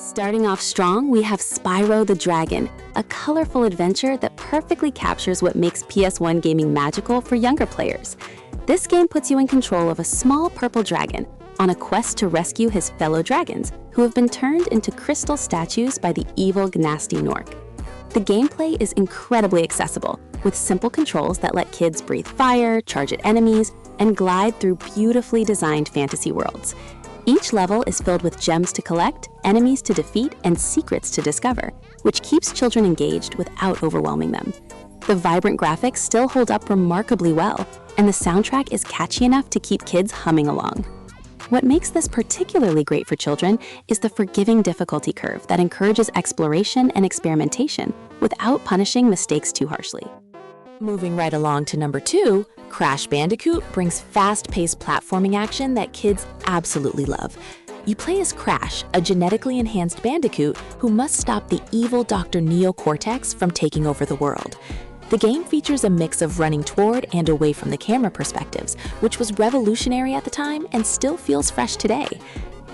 Starting off strong, we have Spyro the Dragon, a colorful adventure that perfectly captures what makes PS1 gaming magical for younger players. This game puts you in control of a small purple dragon on a quest to rescue his fellow dragons, who have been turned into crystal statues by the evil Gnasty Gnorc. The gameplay is incredibly accessible, with simple controls that let kids breathe fire, charge at enemies, and glide through beautifully designed fantasy worlds. Each level is filled with gems to collect, enemies to defeat, and secrets to discover, which keeps children engaged without overwhelming them. The vibrant graphics still hold up remarkably well, and the soundtrack is catchy enough to keep kids humming along. What makes this particularly great for children is the forgiving difficulty curve that encourages exploration and experimentation without punishing mistakes too harshly. Moving right along to number 2, Crash Bandicoot brings fast-paced platforming action that kids absolutely love. You play as Crash, a genetically enhanced Bandicoot who must stop the evil Dr. Neocortex from taking over the world. The game features a mix of running toward and away from the camera perspectives, which was revolutionary at the time and still feels fresh today.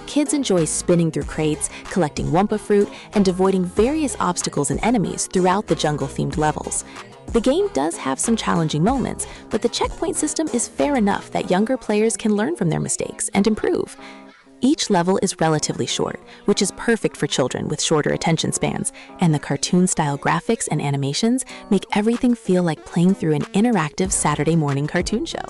Kids enjoy spinning through crates, collecting Wumpa fruit, and avoiding various obstacles and enemies throughout the jungle-themed levels. The game does have some challenging moments, but the checkpoint system is fair enough that younger players can learn from their mistakes and improve. Each level is relatively short, which is perfect for children with shorter attention spans, and the cartoon-style graphics and animations make everything feel like playing through an interactive Saturday morning cartoon show.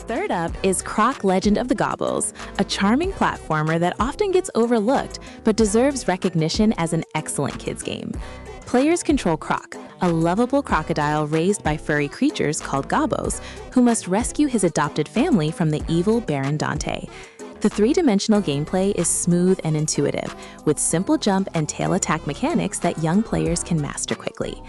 Third up is Croc Legend of the Gobbos, a charming platformer that often gets overlooked but deserves recognition as an excellent kids game. Players control Croc, a lovable crocodile raised by furry creatures called Gobbos, who must rescue his adopted family from the evil Baron Dante. The three-dimensional gameplay is smooth and intuitive, with simple jump and tail attack mechanics that young players can master quickly.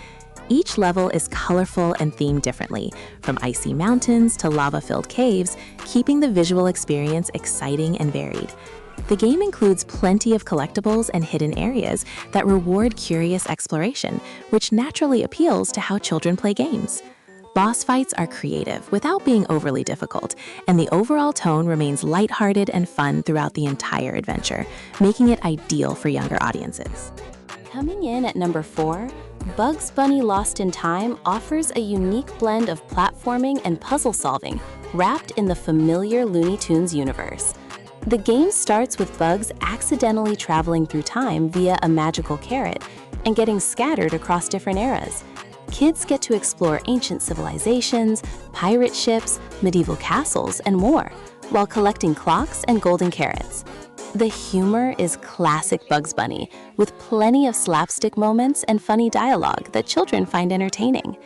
Each level is colorful and themed differently, from icy mountains to lava-filled caves, keeping the visual experience exciting and varied. The game includes plenty of collectibles and hidden areas that reward curious exploration, which naturally appeals to how children play games. Boss fights are creative without being overly difficult, and the overall tone remains lighthearted and fun throughout the entire adventure, making it ideal for younger audiences. Coming in at number 4, Bugs Bunny Lost in Time offers a unique blend of platforming and puzzle solving wrapped in the familiar Looney Tunes universe. The game starts with Bugs accidentally traveling through time via a magical carrot and getting scattered across different eras. Kids get to explore ancient civilizations, pirate ships, medieval castles, and more, while collecting clocks and golden carrots. The humor is classic Bugs Bunny, with plenty of slapstick moments and funny dialogue that children find entertaining.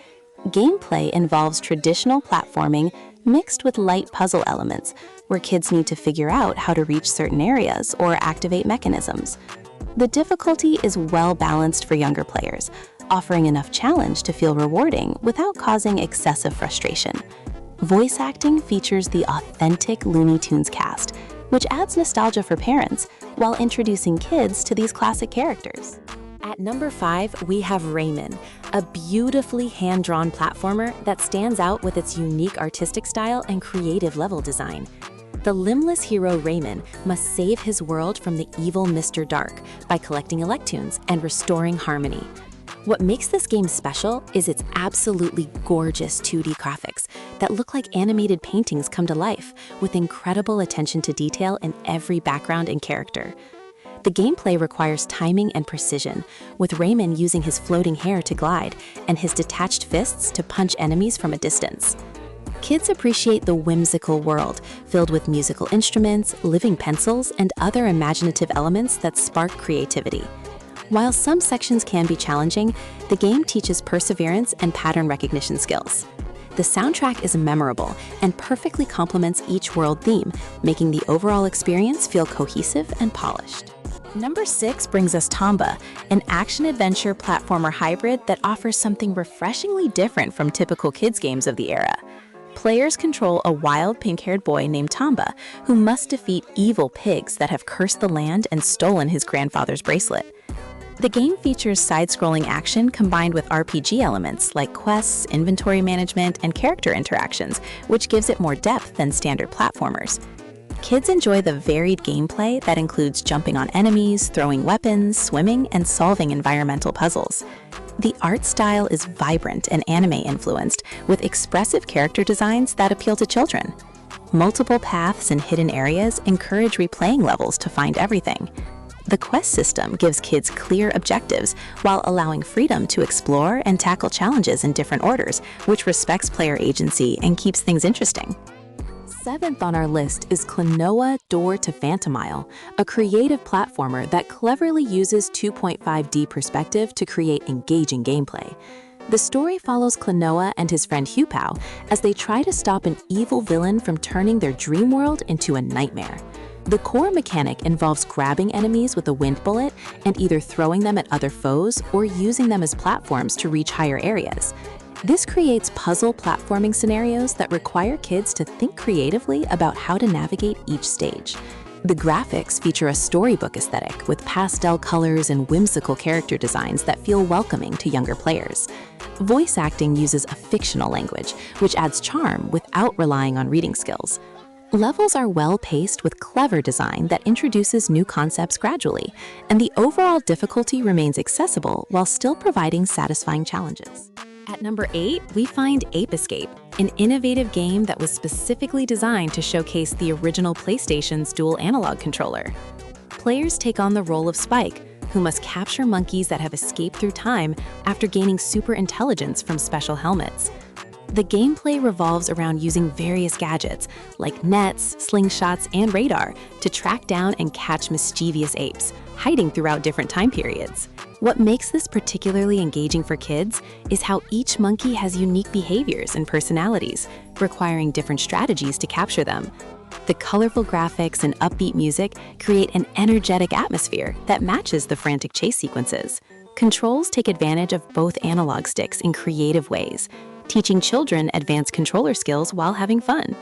Gameplay involves traditional platforming mixed with light puzzle elements, where kids need to figure out how to reach certain areas or activate mechanisms. The difficulty is well balanced for younger players, offering enough challenge to feel rewarding without causing excessive frustration. Voice acting features the authentic Looney Tunes cast, which adds nostalgia for parents while introducing kids to these classic characters. At number 5, we have Rayman, a beautifully hand-drawn platformer that stands out with its unique artistic style and creative level design. The limbless hero Rayman must save his world from the evil Mr. Dark by collecting Electoons and restoring harmony. What makes this game special is its absolutely gorgeous 2D graphics that look like animated paintings come to life, with incredible attention to detail in every background and character. The gameplay requires timing and precision, with Rayman using his floating hair to glide and his detached fists to punch enemies from a distance. Kids appreciate the whimsical world, filled with musical instruments, living pencils, and other imaginative elements that spark creativity. While some sections can be challenging, the game teaches perseverance and pattern recognition skills. The soundtrack is memorable and perfectly complements each world theme, making the overall experience feel cohesive and polished. Number 6 brings us Tomba, an action-adventure platformer hybrid that offers something refreshingly different from typical kids' games of the era. Players control a wild pink-haired boy named Tomba, who must defeat evil pigs that have cursed the land and stolen his grandfather's bracelet. The game features side-scrolling action combined with RPG elements like quests, inventory management, and character interactions, which gives it more depth than standard platformers. Kids enjoy the varied gameplay that includes jumping on enemies, throwing weapons, swimming, and solving environmental puzzles. The art style is vibrant and anime-influenced, with expressive character designs that appeal to children. Multiple paths and hidden areas encourage replaying levels to find everything. The quest system gives kids clear objectives while allowing freedom to explore and tackle challenges in different orders, which respects player agency and keeps things interesting. Seventh on our list is Klonoa Door to Phantomile, a creative platformer that cleverly uses 2.5D perspective to create engaging gameplay. The story follows Klonoa and his friend Hupao as they try to stop an evil villain from turning their dream world into a nightmare. The core mechanic involves grabbing enemies with a wind bullet and either throwing them at other foes or using them as platforms to reach higher areas. This creates puzzle platforming scenarios that require kids to think creatively about how to navigate each stage. The graphics feature a storybook aesthetic with pastel colors and whimsical character designs that feel welcoming to younger players. Voice acting uses a fictional language, which adds charm without relying on reading skills. Levels are well-paced with clever design that introduces new concepts gradually, and the overall difficulty remains accessible while still providing satisfying challenges. At number 8, we find Ape Escape, an innovative game that was specifically designed to showcase the original PlayStation's dual analog controller. Players take on the role of Spike, who must capture monkeys that have escaped through time after gaining super intelligence from special helmets. The gameplay revolves around using various gadgets, like nets, slingshots, and radar, to track down and catch mischievous apes, hiding throughout different time periods. What makes this particularly engaging for kids is how each monkey has unique behaviors and personalities, requiring different strategies to capture them. The colorful graphics and upbeat music create an energetic atmosphere that matches the frantic chase sequences. Controls take advantage of both analog sticks in creative ways, teaching children advanced controller skills while having fun.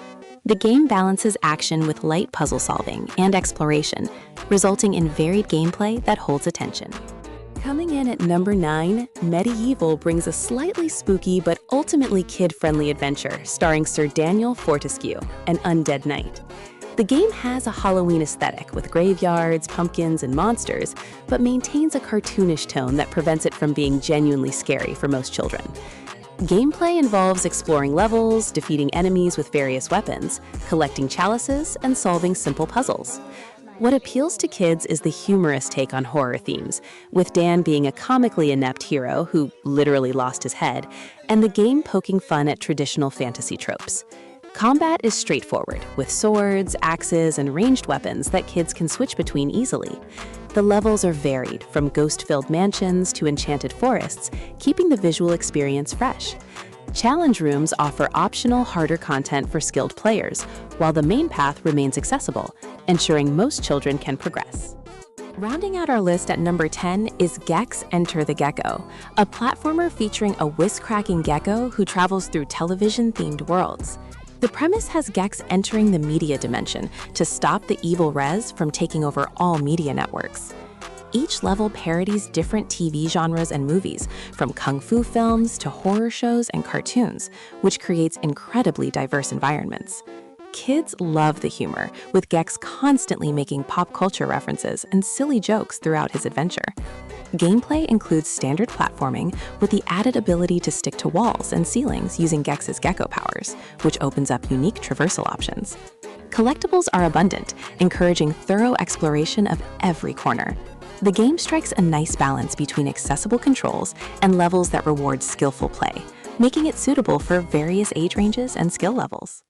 The game balances action with light puzzle solving and exploration, resulting in varied gameplay that holds attention. Coming in at number 9, MediEvil brings a slightly spooky but ultimately kid-friendly adventure starring Sir Daniel Fortescue, an undead knight. The game has a Halloween aesthetic with graveyards, pumpkins, and monsters, but maintains a cartoonish tone that prevents it from being genuinely scary for most children. Gameplay involves exploring levels, defeating enemies with various weapons, collecting chalices, and solving simple puzzles. What appeals to kids is the humorous take on horror themes, with Dan being a comically inept hero who literally lost his head, and the game poking fun at traditional fantasy tropes. Combat is straightforward, with swords, axes, and ranged weapons that kids can switch between easily. The levels are varied, from ghost-filled mansions to enchanted forests, keeping the visual experience fresh. Challenge rooms offer optional, harder content for skilled players, while the main path remains accessible, ensuring most children can progress. Rounding out our list at number 10 is Gex Enter the Gecko, a platformer featuring a whisk-cracking gecko who travels through television-themed worlds. The premise has Gex entering the media dimension to stop the evil Rez from taking over all media networks. Each level parodies different TV genres and movies, from kung fu films to horror shows and cartoons, which creates incredibly diverse environments. Kids love the humor, with Gex constantly making pop culture references and silly jokes throughout his adventure. Gameplay includes standard platforming with the added ability to stick to walls and ceilings using Gex's gecko powers, which opens up unique traversal options. Collectibles are abundant, encouraging thorough exploration of every corner. The game strikes a nice balance between accessible controls and levels that reward skillful play, making it suitable for various age ranges and skill levels.